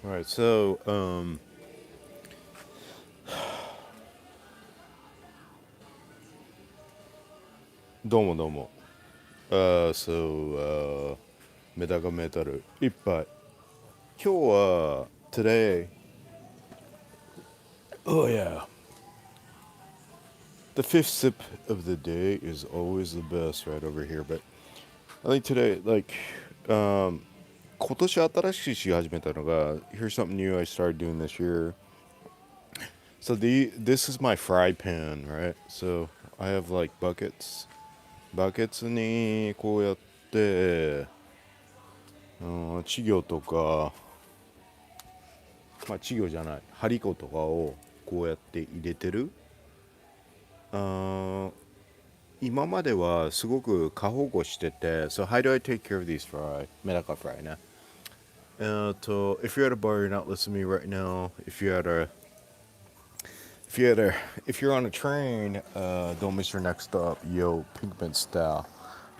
Alright, so, どうもどうも。メダカメタルいっぱい。今日は、today, oh yeah, the fifth sip of the day is always the best right over here, but I think today,今年新しくし始めたのが here's something new I started doing this year. So this is my fry pan, right? So I have like buckets. バケツにこうやって、稚魚とか、まあ稚魚じゃない、針子とかをこうやって入れてる。今まではすごく過保護してて、So how do I take care of these fry? Medaka fry ね。If you're at a bar, you're not listening to me right now. If you're on a train, don't miss your next stop. Yo, Pinkman style.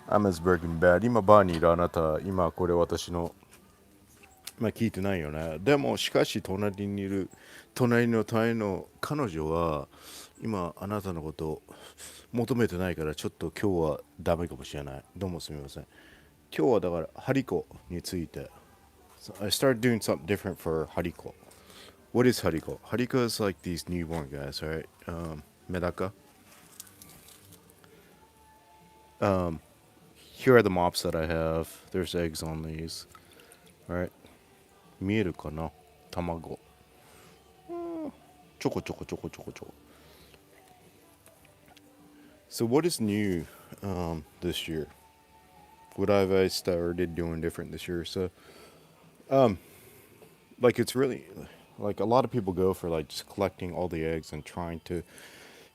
I'm as Breaking Bad. 今バーにいるあなた、今これ私の、まあ聞いてないよね。でもしかし隣の彼女は今あなたのことを求めてないからちょっと今日はダメかもしれない。どうもすみません。今日はだからハリコについて。So I started doing something different for Hariko. What is Hariko? Hariko is like these newborn guys, right? Medaka. Here are the mops that I have. There's eggs on these. Alright. 見えるかな卵。ちょこちょこちょこちょこちょこ。So what is new this year? What have I started doing different this year? So, like it's really, like a lot of people go for like just collecting all the eggs and trying to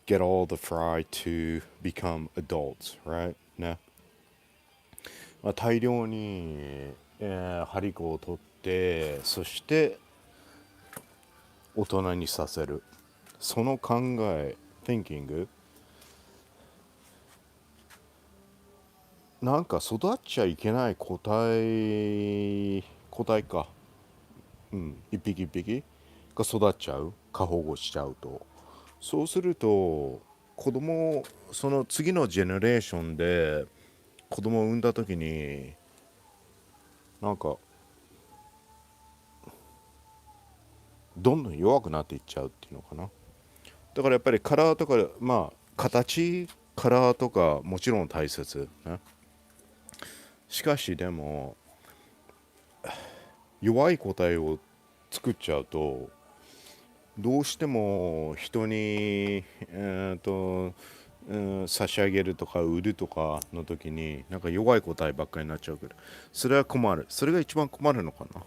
get all the fry to become adults, right? ね。まあ、大量に、針子を取ってそして大人にさせるその考え thinking なんか育っちゃいけない個体か一匹一匹が育っちゃう過保護しちゃうとそうすると子供その次のジェネレーションで子供を産んだ時になんかどんどん弱くなっていっちゃうっていうのかな。だからやっぱりカラーとかまあ形カラーとかもちろん大切ね。しかしでも弱い個体を作っちゃうとどうしても人に差し上げるとか売るとかの時になんか弱い個体ばっかりになっちゃうけどそれは困るそれが一番困るのかなっ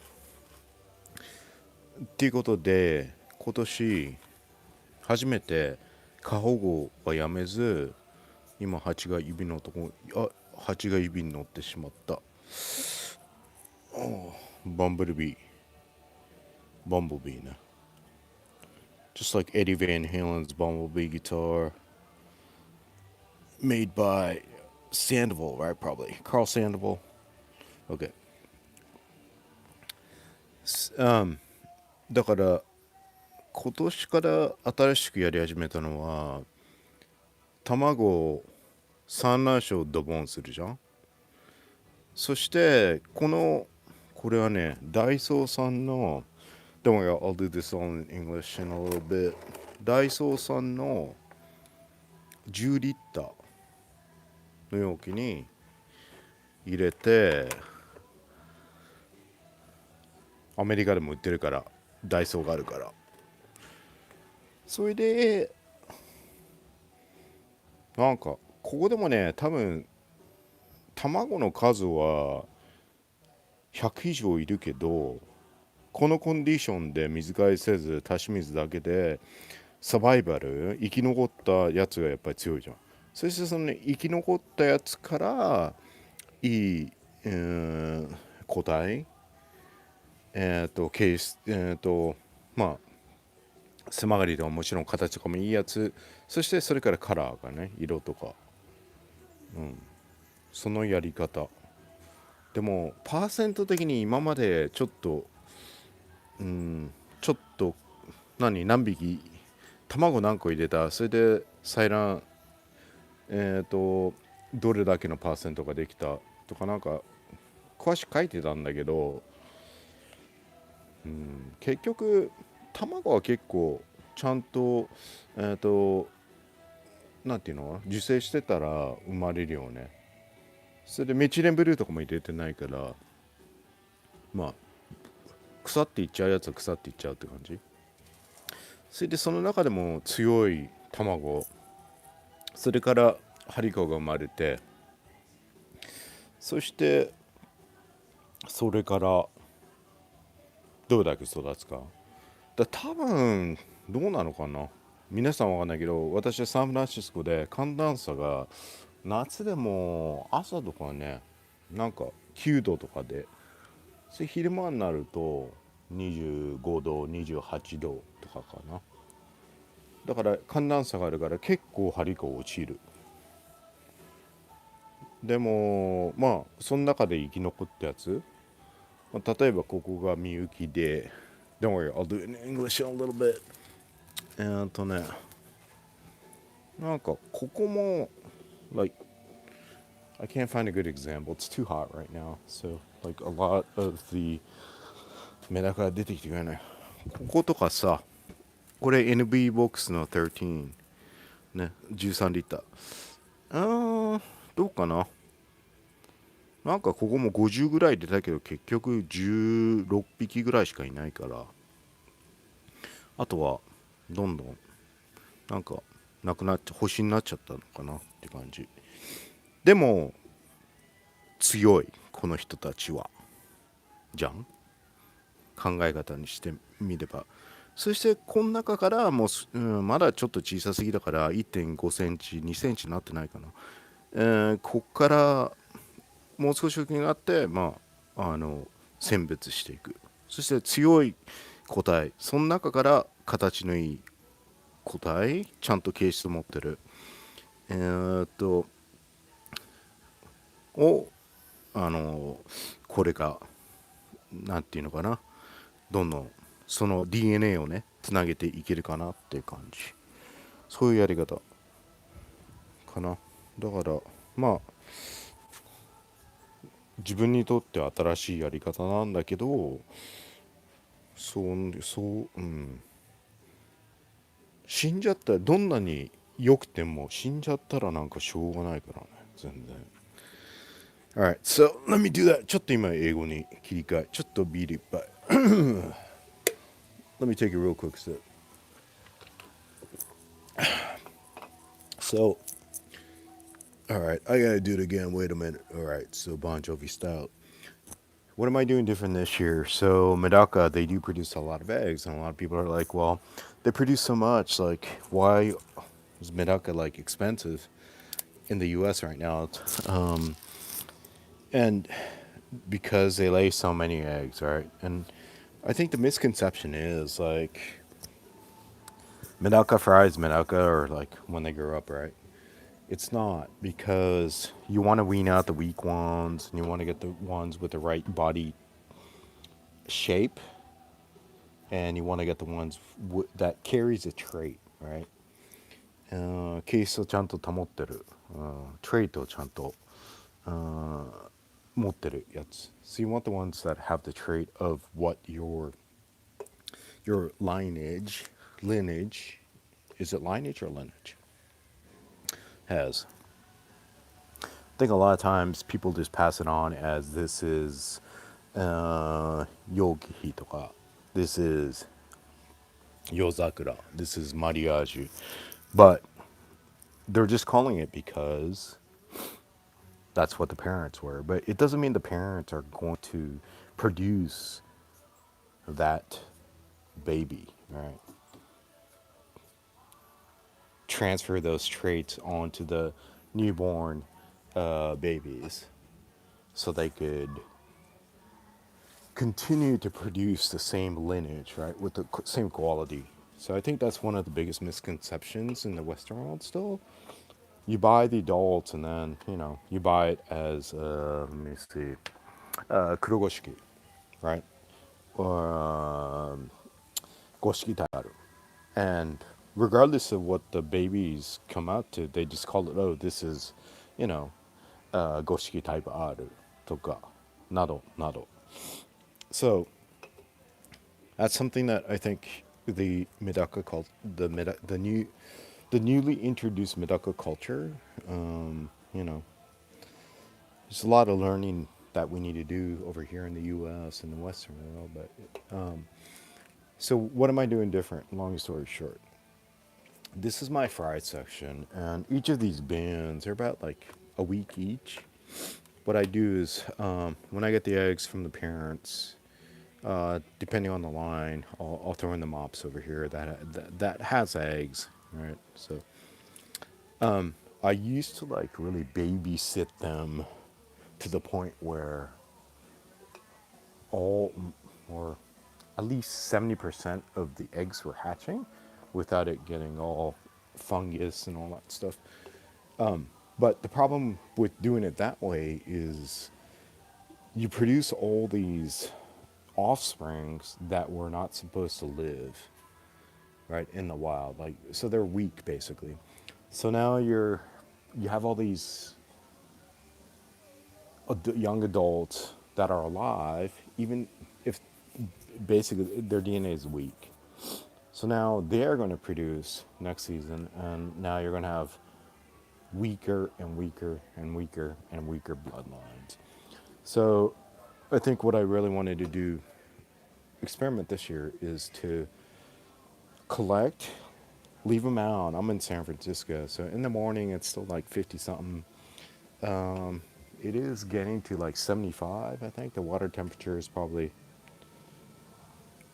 ていうことで今年初めて過保護はやめず今蜂が指のとこ蜂が指に乗ってしまったバンブルビーね Just like Eddie Van Halen's Bumblebee guitar made by Sandoval, right? Probably Carl Sandoval. Okay. だから今年から新しくやり始めたのは卵を産卵床をドボンするじゃん。そしてこれはねダイソーさんのDon't worry, I'll do this all in English in a little bit. ダイソーさんの10リッターの容器に入れてアメリカでも売ってるからダイソーがあるからそれでなんかここでもね多分卵の数は100以上いるけどこのコンディションで水替えせず足し水だけでサバイバル生き残ったやつがやっぱり強いじゃんそしてその、ね、生き残ったやつからいい、個体ケースまあ狭がりでももちろん形とかもいいやつそしてそれからカラーがね色とかそのやり方でもパーセント的に今までちょっとちょっと何匹卵何個入れた、それで採卵どれだけのパーセントができたとかなんか詳しく書いてたんだけど、結局卵は結構ちゃんとなんていうの受精してたら生まれるよね。それでメチレンブルーとかも入れてないから、まあ腐っていっちゃうやつは腐っていっちゃうって感じ。それでその中でも強い卵、それからハリコが生まれて、そしてそれからどれだけ育つか。多分どうなのかな、皆さんわかんないけど、私はサンフランシスコで寒暖差が夏でも朝とかね、なんか9度とかで、それ昼間になると25度28度とかかな。だから寒暖差があるから結構張りが落ちる。でもまあその中で生き残ったやつ、例えばここがみゆきで、 Don't worry, I'll do it in English a little bit. ね、なんかここも like I can't find a good example. It's too hot right now. So like a lot of the メダカ出てきてくれない。こことかさ、これ NB ボックスの13ね、13リッター。どうかな。なんかここも50ぐらい出たけど結局16匹ぐらいしかいないから、あとはどんどんなんかなくなっちゃ星になっちゃったのかなって感じ。でも強いこの人たちはじゃん、考え方にしてみれば。そしてこの中からもう、まだちょっと小さすぎだから1.5センチ2センチになってないかな、こっからもう少し大きくなって、選別していく。そして強い個体、その中から形のいい個体、ちゃんと形質を持ってるをこれがなんていうのかな、どんどんその DNA をねつなげていけるかなっていう感じ、そういうやり方かな。だからまあ自分にとっては新しいやり方なんだけど、死んじゃったら、どんなに良くても死んじゃったらなんかしょうがないからね、全然。Alright, so let me do that. ちょっと今英語に切り替え、ちょっとビールいっぱい。Let me take a real quick sip. So, alright, I gotta do it again. Wait a minute. Alright, so Bon Jovi style. What am I doing different this year? So, Medaka, they do produce a lot of eggs, and a lot of people are like, well, they produce so much. Like, why is Medaka like expensive in the US right now? And because they lay so many eggs, right? And I think the misconception is like Medaka fries Medaka, or like when they grow up, right? It's not, because you want to wean out the weak ones and you want to get the ones with the right body shape, and you want to get the ones that carries a trait, right? ケースをちゃんと保ってる、トレイトをちゃんと持ってるやつ。So you want the ones that have the trait of what your lineage, is it lineage or lineage? Has. I think a lot of times people just pass it on as this is Yogihi とか this is Yozakura, this is Mariage. But they're just calling it because that's what the parents were. But it doesn't mean the parents are going to produce that baby, right? Transfer those traits onto the newborn babies so they could continue to produce the same lineage, right, with the same quality. So I think that's one of the biggest misconceptions in the Western world still. You buy the adults and then, you buy it as, let me see, Kurogoshiki, right? 五色体ある and regardless of what the babies come out to, they just call it, oh, this is, you know, 五色タイプ R とかなどなど so that's something that I think the Medaka cult, the newly introduced Medaka culture, you know, there's a lot of learning that we need to do over here in the U.S. and the Western world. But so what am I doing different? Long story short, this is my fried section, and each of these bins they're about like a week each. What I do is when I get the eggs from the parents, depending on the line, I'll throw in the mops over here that has eggs, right? So I used to like really babysit them to the point where all or at least 70% of the eggs were hatching without it getting all fungus and all that stuff. But the problem with doing it that way is you produce all these offsprings that were not supposed to live right in the wild, like, so they're weak basically. So now you have all these young adults that are alive even if basically their DNA is weak. So now they're going to produce next season, and now you're going to have weaker and weaker and weaker and weaker bloodlines. So I think what I really wanted to do, experiment this year, is to collect, leave them out. I'm in San Francisco, so in the morning it's still like 50 something. It is getting to like 75, I think. The water temperature is probably,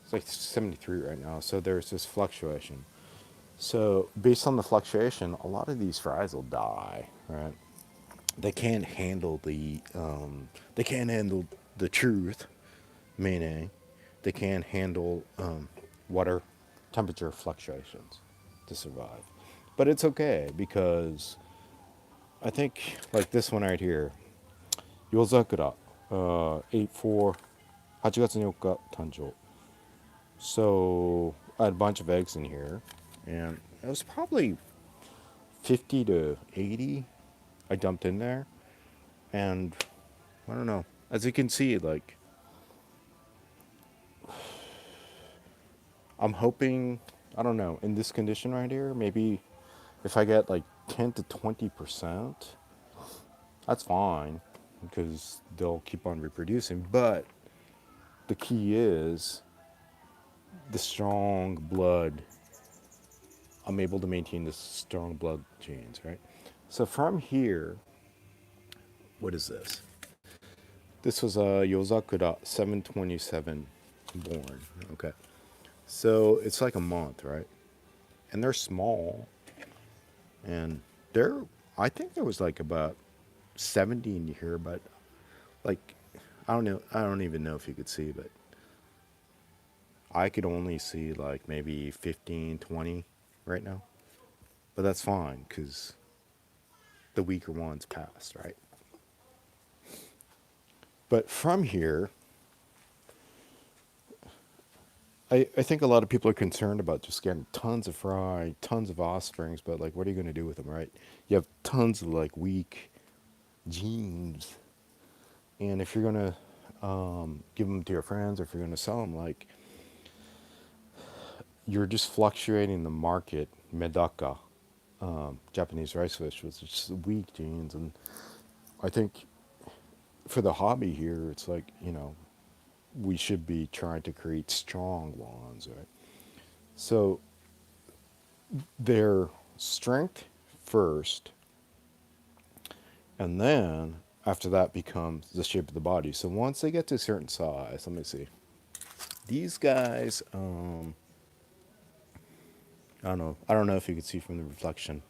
it's like 73 right now, so there's this fluctuation. So based on the fluctuation, a lot of these fries will die, right? They can't handle the truth, meaning they can't handle water temperature fluctuations to survive. But it's okay because I think like this one right here, Yozakura, 8-4, 8月4日誕生. So I had a bunch of eggs in here, and it was probably 50 to 80 I dumped in there. And I don't know, as you can see, like, I'm hoping, I don't know, in this condition right here, maybe if I get like 10 to 20%, that's fine because they'll keep on reproducing. But the key is the strong blood. I'm able to maintain the strong blood genes, right? So from here, what is this? This was a Yozakura 727 born, okay? So it's like a month, right? And they're small, and I think there was like about 70 in here, but like, I don't know, I don't even know if you could see, but I could only see like maybe 15, 20 right now. But that's fine because the weaker ones passed, right? But from here, I think a lot of people are concerned about just getting tons of fry, tons of offsprings, but like, what are you going to do with them, right? You have tons of like weak genes, and if you're going to give them to your friends, or if you're going to sell them, like, you're just fluctuating the market. Medaka, Japanese rice fish, with just weak genes, and I think for the hobby here, it's like, you know, we should be trying to create strong ones, right? So their strength first, and then after that becomes the shape of the body. So once they get to a certain size, let me see. These guys, I don't know if you can see from the reflection.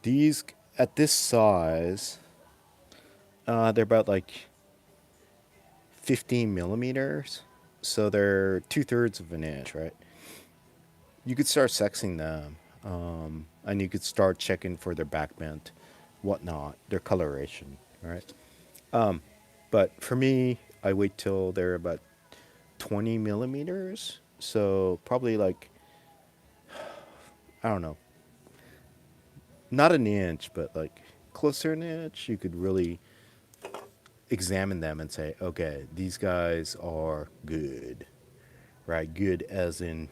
These at this size, they're about like 15 millimeters, so they're 2/3 of an inch, right? You could start sexing them, and you could start checking for their back bent, whatnot, their coloration, right? But for me, I wait till they're about 20 millimeters. So probably like, I don't know, not an inch, but like closer to an inch. You could really examine them and say, okay, these guys are good, right? Good as in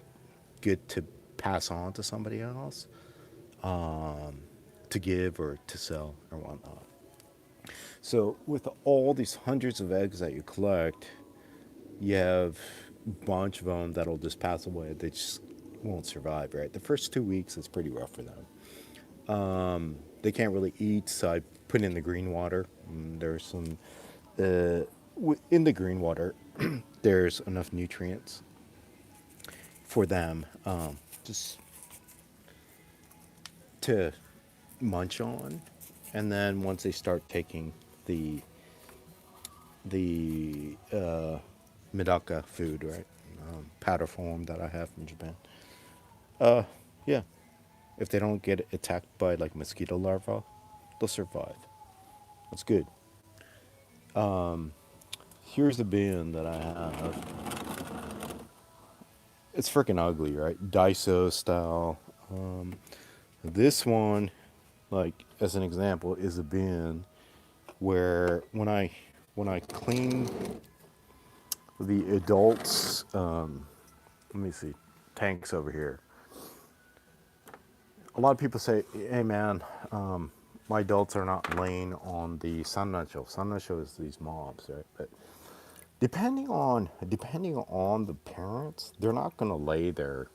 good to pass on to somebody else, to give or to sell or whatnot. So with all these hundreds of eggs that you collect, you have a bunch of them that'll just pass away. They just won't survive, right? The first 2 weeks is pretty rough for them. They can't really eat, so I put in the green water. There's some in the green water. There's enough nutrients for them just to munch on, and then once they start taking the Medaka food, right, powder form that I have from Japan, yeah, if they don't get attacked by like mosquito larvae, they'll survive. That's good. Here's the bin that I have. It's freaking ugly, right? Daiso style. This one, like as an example, is a bin where when I clean the adults, let me see, tanks over here. A lot of people say, "Hey man, my adults are not laying on the sannacho." Sannacho is these mobs, right? But depending on the parents, they're not going to lay their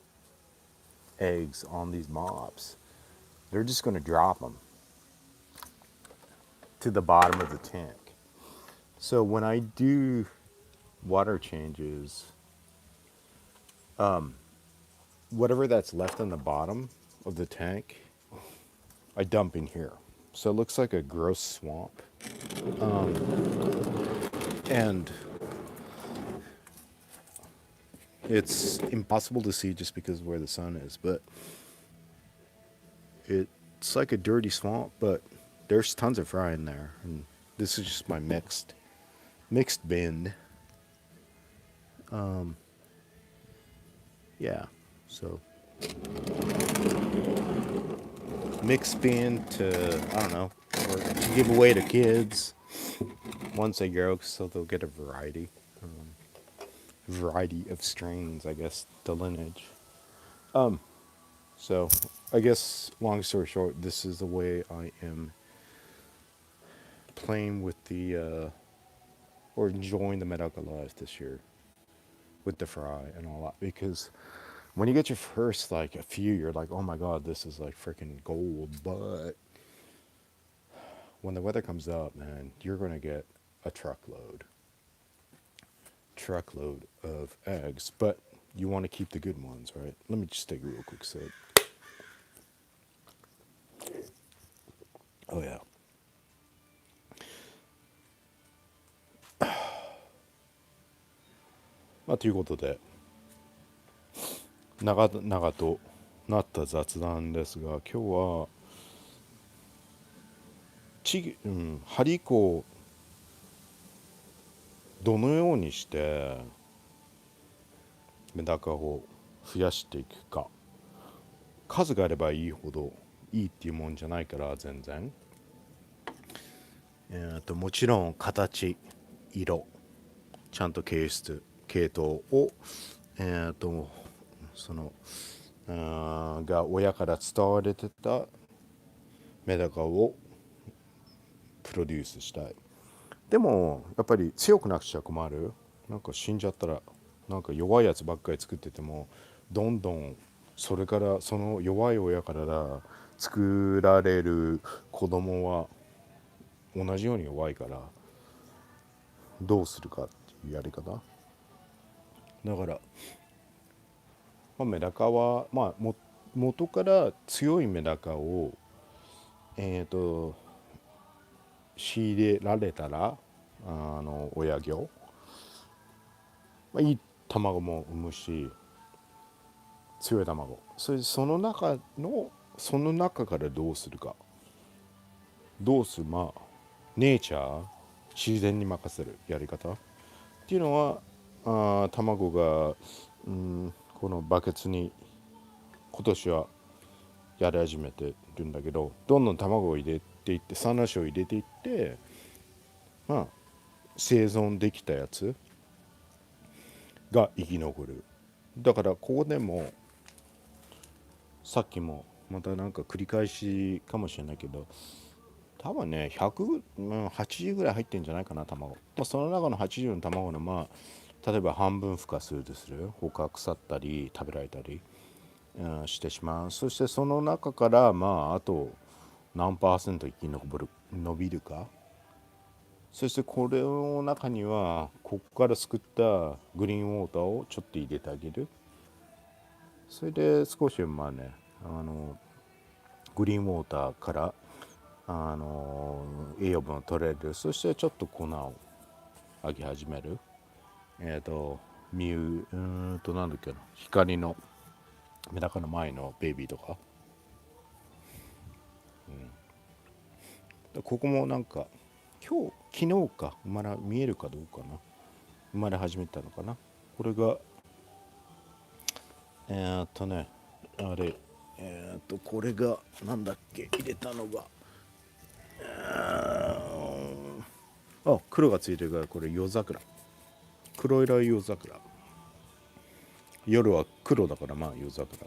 eggs on these mobs. They're just going to drop them to the bottom of the tank. So when I do water changes, whatever that's left on the bottom of the tank, I dump in here. So it looks like a gross swamp. And it's impossible to see just because of where the sun is, but it's like a dirty swamp, but there's tons of fry in there. And this is just my mixed bin. Yeah, so mixed bin to, I don't know, or to give away to kids once they grow, so they'll get a variety of strains, I guess, the lineage. So I guess long story short, this is the way I am playing with the or enjoying the Medaka life this year with the fry and all that, because when you get your first like a few, you're like, oh my god, this is like freaking gold. But when the weather comes up, man, you're gonna get a truckload of eggs, but you want to keep the good ones, right? Let me just take a real quick sip. Oh yeah.まあということで、長々となった雑談ですが、今日は針子をどのようにしてメダカを増やしていくか。数があればいいほどいいっていうもんじゃないから、全然。もちろん形、色、ちゃんと系統をそのが親から伝われてたメダカをプロデュースしたい。でもやっぱり強くなくちゃ困る。なんか死んじゃったら、なんか弱いやつばっかり作ってても、どんどんそれからその弱い親から作られる子供は同じように弱いから、どうするかっていうやり方だから、メダカは、元から強いメダカを仕入れられたら、親魚、いい卵も産むし、強い卵、その中からどうするか、ネイチャー、自然に任せるやり方っていうのは卵が、このバケツに今年はやり始めてるんだけど、どんどん卵を入れていってサンラッシュを入れていって、生存できたやつが生き残る。だからここでもさっきもまたなんか繰り返しかもしれないけど、多分ね180ぐらい入ってんじゃないかな卵。その中の80の卵の例えば半分孵化するとする、他腐ったり食べられたり、してしまう。そしてその中からあと何%生き残る伸びるか。そしてこれの中にはここから作ったグリーンウォーターをちょっと入れてあげる。それで少しグリーンウォーターから栄養分を取れる。そしてちょっと粉をあげ始める。なんだっけな、光のメダカの前のベイビーとか、ここもなんか昨日か見えるかどうかな、生まれ始めたのかな。これがこれがなんだっけ、入れたのが黒がついてるから、これ夜桜、黒色夜桜、夜は黒だから夜桜、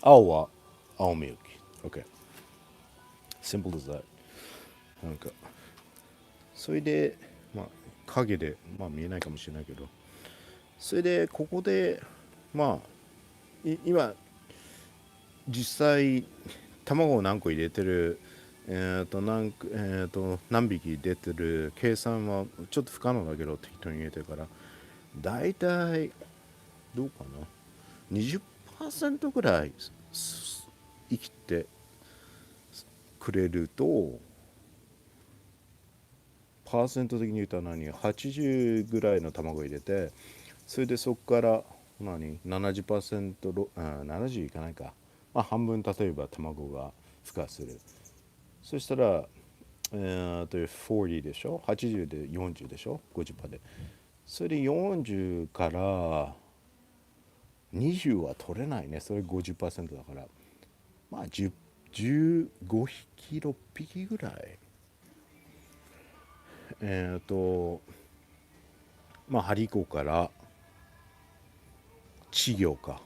青は青みゆき。 OK、 simple as that。 なんかそれで影で見えないかもしれないけど、それでここで今実際卵を何個入れてる、何匹出てる計算はちょっと不可能だけど適当に入れてるから、だいたいどうかな、20% ぐらい生きてくれると、パーセント的に言うと80ぐらいの卵を入れて、それでそこから70%、70いかないか、半分例えば卵が孵化する。そしたら40でしょ、80で40でしょ、50%で。それで40から20は取れないね。それ 50% だから、15匹6匹ぐらい、ハリコから稚魚か。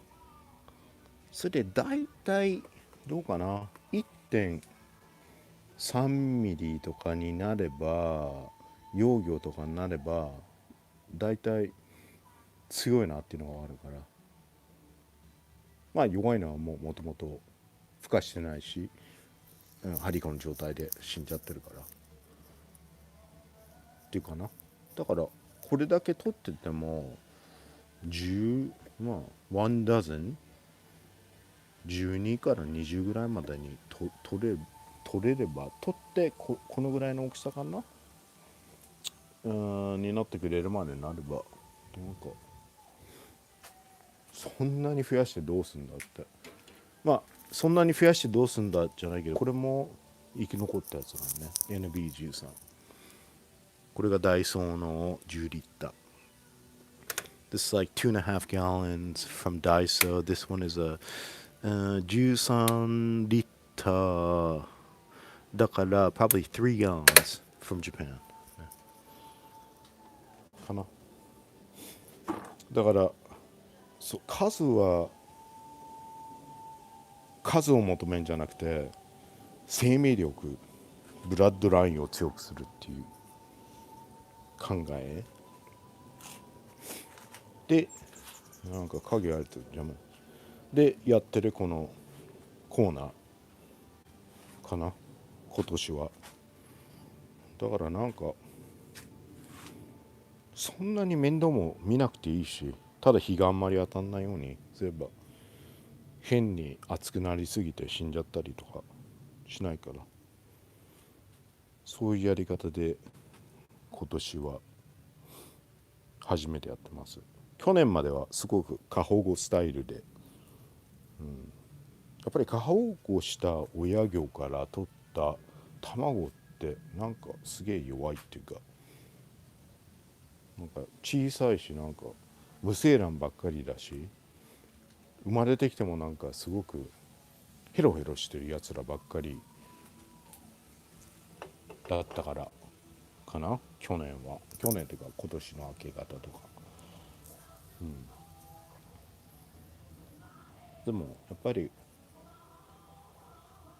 それでだいたいどうかな、1.3 ミリとかになれば、幼魚とかになればだいたい強いなっていうのがあるから、弱いのはもともと孵化してないし、ハリコの状態で死んじゃってるからっていうかな。だからこれだけ取ってても1ダズン12から20ぐらいまでに取れれば、取ってこのぐらいの大きさかなになってくれるまでになれば、なんかそんなに増やしてどうすんだって、そんなに増やしてどうすんだじゃないけど、これも生き残ったやつなんね。 NB13、 これがダイソーの10リッター。This is like 2.5 gallons from Daiso. This one is a 13リッターだから probably 3 gallons from Japan かな。だから数を求めるんじゃなくて、生命力、ブラッドラインを強くするっていう考えで、なんか影あると邪魔でやってるこのコーナーかな、今年は。だからなんかそんなに面倒も見なくていいし、ただ日があんまり当たんないようにすれば、変に暑くなりすぎて死んじゃったりとかしないから、そういうやり方で今年は初めてやってます。去年まではすごく過保護スタイルで、やっぱり過保護した親魚から取った卵ってなんかすげえ弱いっていうか、なんか小さいし、なんか無精卵ばっかりだし、生まれてきてもなんかすごくヘロヘロしてるやつらばっかりだったからかな、去年というか今年の明け方とか。でもやっぱり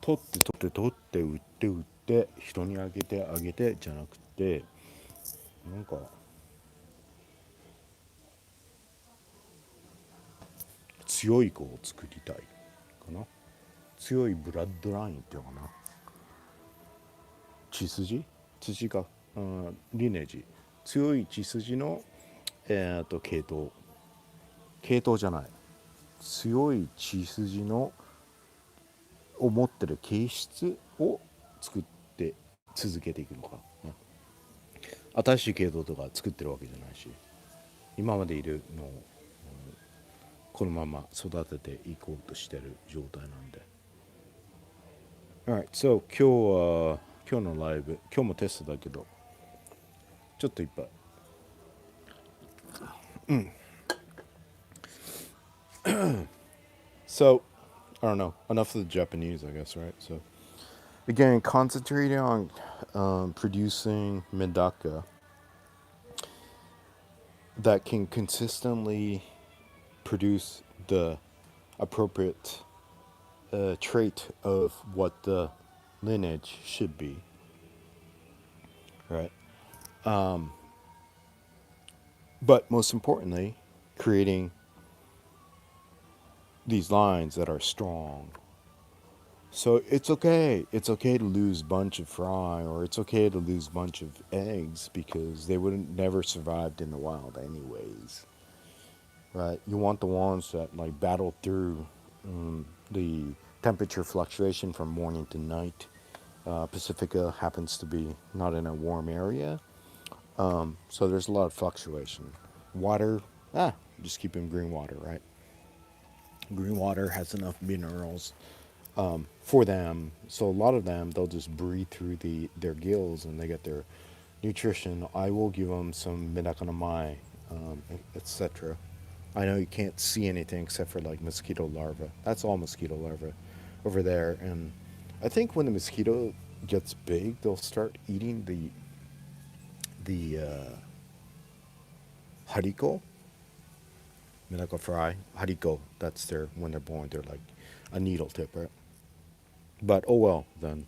取って売って人にあげてじゃなくて、なんか強い子を作りたいかな。強いブラッドラインっていうのかな、血筋が、リネージ、強い血筋の、系統じゃない、強い血筋のを持ってる形質を作って続けていくのかな。新しい系統とか作ってるわけじゃないし、今までいるのをこのまま育てていこうとしてる状態なんで。Alright, so 今日のライブ、今日もテストだけど、ちょっといっぱい。So, I don't know, enough of the Japanese, I guess, right? So, again, concentrating on producing Medaka that can consistently produce the appropriate trait of what the lineage should be, right? But most importantly, creating these lines that are strong. So it's okay. It's okay to lose a bunch of fry, or it's okay to lose a bunch of eggs, because they would have never survived in the wild anyways. Right? You want the ones that like battle through the temperature fluctuation from morning to night. Pacifica happens to be not in a warm area, so there's a lot of fluctuation. Water, just keep in green water, right? Green water has enough minerals for them, so a lot of them, they'll just breathe through their gills and they get their nutrition. I will give them some Medaka, etc. I know you can't see anything except for like mosquito larvae. That's all mosquito larvae over there. And I think when the mosquito gets big, they'll start eating the hariko, Medaka Fry hariko. That's their, when they're born, they're like a needle tip, right? But oh well, then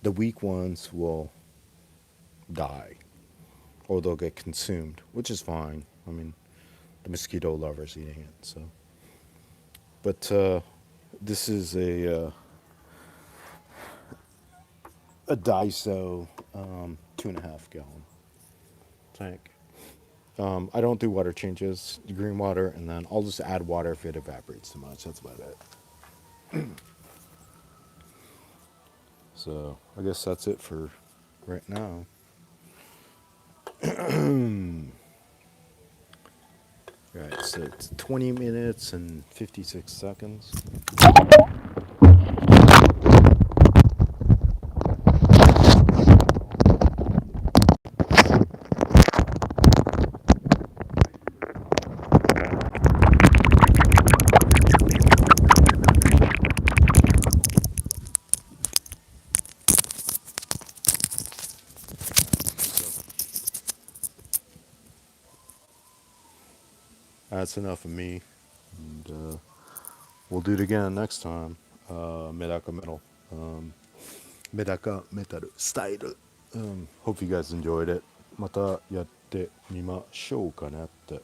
the weak ones will die, or they'll get consumed, which is fine. I mean, the mosquito lover's eating it, so. But this is a Daiso 2.5 gallon tank. I don't do water changes, green water, and then I'll just add water if it evaporates too much. That's about it. So I guess that's it for right now. Right, so it's 20 minutes and 56 seconds. That's enough of me, and we'll do it again next time. MedakaMetal, MedakaMetal style. Hope you guys enjoyed it. またやってみましょうかねって。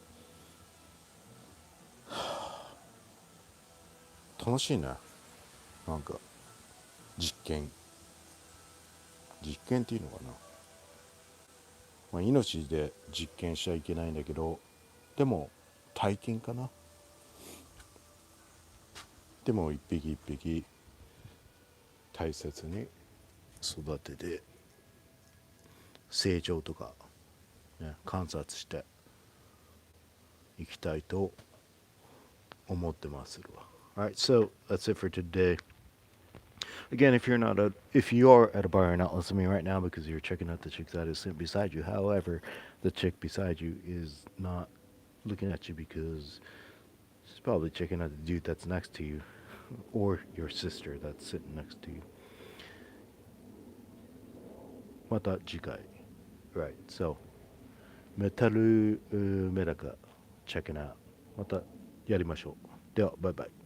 楽しいね。なんか実験っていうのかな。まあ、命で実験しちゃいけないんだけど、でも体験かな。でも一匹一匹大切に育てて成長とか、ね、観察していきたいと思ってますわ。Alright, so that's it for today. Again, if you are at a bar and not listening to me right now because you're checking out the chick that is sitting beside you. However, the chick beside you is not looking at you because she's probably checking out the dude that's next to you, or your sister that's sitting next to you. また次回. Right. So, Metal Medaka checking out. またやりましょう。では、バイバイ。